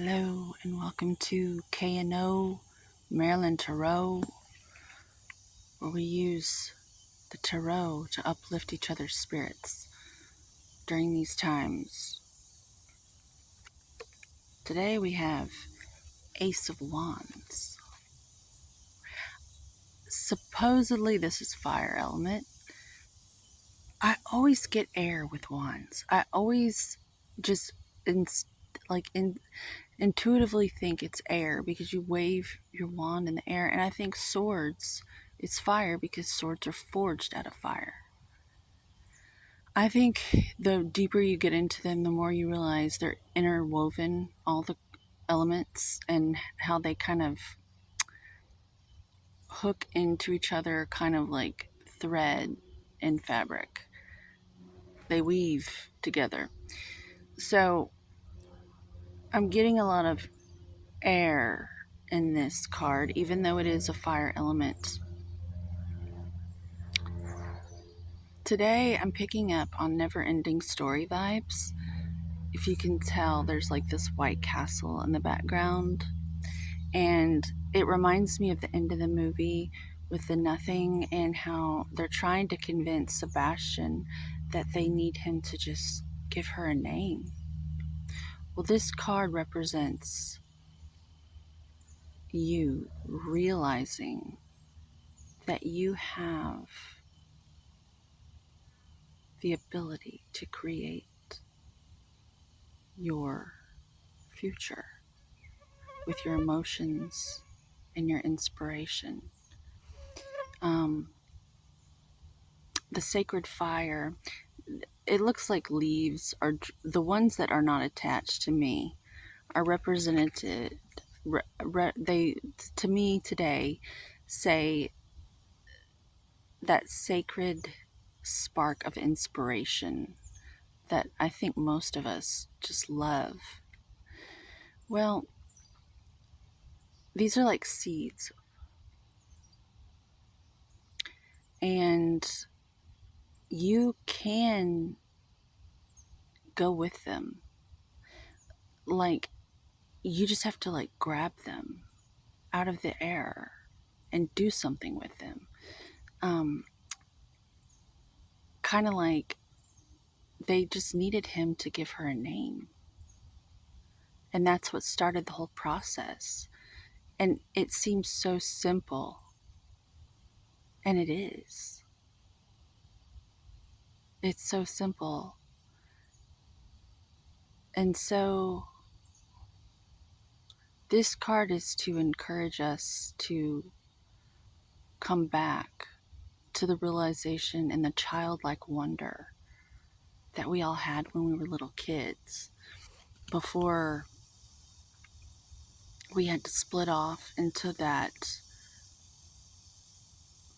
Hello and welcome to K&O Marilyn Tarot, where we use the tarot to uplift each other's spirits during these times. Today we have Ace of Wands. Supposedly this is fire element. I always get air with wands. I always just intuitively think it's air because you wave your wand in the air, and I think swords is fire because swords are forged out of fire. I think the deeper you get into them, the more you realize they're interwoven, all the elements, and how they kind of hook into each other, kind of like thread and fabric. They weave together. So I'm getting a lot of air in this card, even though it is a fire element. Today I'm picking up on never-ending story vibes. If you can tell, there's like this white castle in the background, and it reminds me of the end of the movie with the Nothing, and how they're trying to convince Sebastian that they need him to just give her a name. Well, this card represents you realizing that you have the ability to create your future with your emotions and your inspiration. The sacred fire, it looks like leaves are the ones that are not attached to me are represented. They, to me today, say that sacred spark of inspiration that I think most of us just love. Well, these are like seeds, and you can go with them. Like, you just have to like grab them out of the air and do something with them. Kind of like they just needed him to give her a name. And that's what started the whole process. And it seems so simple. And it is. It's so simple. And so this card is to encourage us to come back to the realization and the childlike wonder that we all had when we were little kids, before we had to split off into that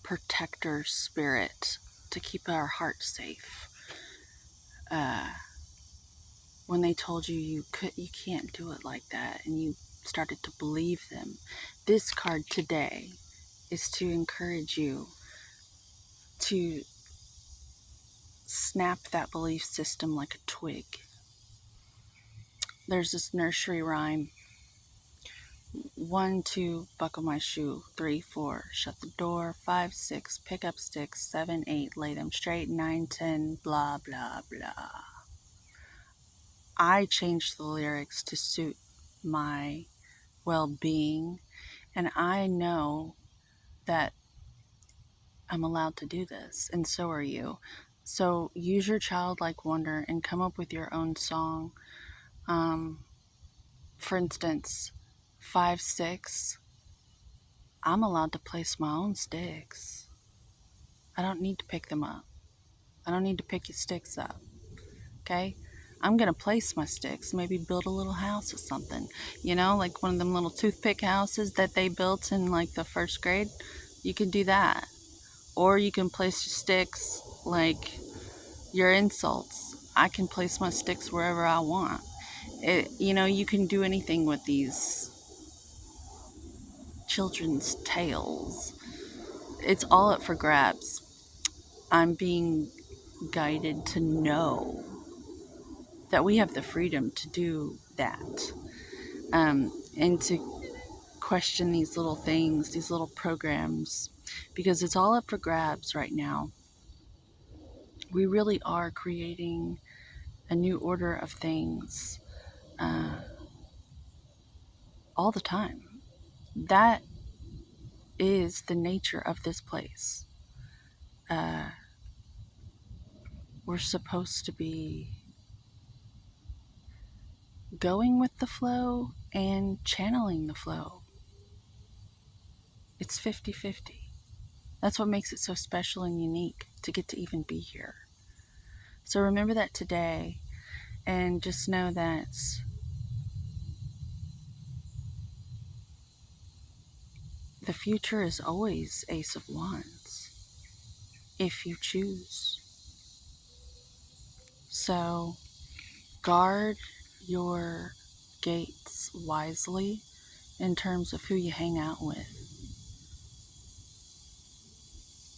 protector spirit to keep our heart safe. When they told you you can't do it like that, and you started to believe them. This card today is to encourage you to snap that belief system like a twig. There's this nursery rhyme. 1, 2, buckle my shoe. 3, 4, shut the door. 5, 6, pick up sticks. 7, 8, lay them straight. 9, 10, blah, blah, blah. I changed the lyrics to suit my well-being, and I know that I'm allowed to do this, and so are you. So use your childlike wonder and come up with your own song. For instance, 5, 6, I'm allowed to place my own sticks. I don't need to pick them up. I don't need to pick your sticks up. Okay? I'm going to place my sticks, maybe build a little house or something. You know, like one of them little toothpick houses that they built in like the first grade. You can do that. Or you can place your sticks like your insults. I can place my sticks wherever I want. You can do anything with these children's tales. It's all up for grabs. I'm being guided to know that we have the freedom to do that. and to question these little things, these little programs, because it's all up for grabs right now. We really are creating a new order of things uh, all the time. That is the nature of this place. Uh, we're supposed to be going with the flow and channeling the flow. It's 50-50. That's what makes it so special and unique to get to even be here. So remember that today, and just know that the future is always Ace of Wands if you choose. So guard your gates wisely in terms of who you hang out with,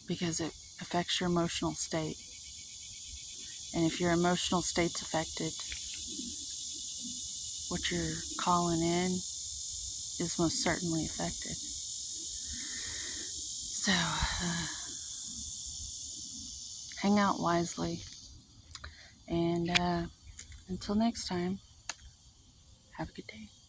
because it affects your emotional state. And if your emotional state's affected, what you're calling in is most certainly affected. So, hang out wisely. And until next time, have a good day.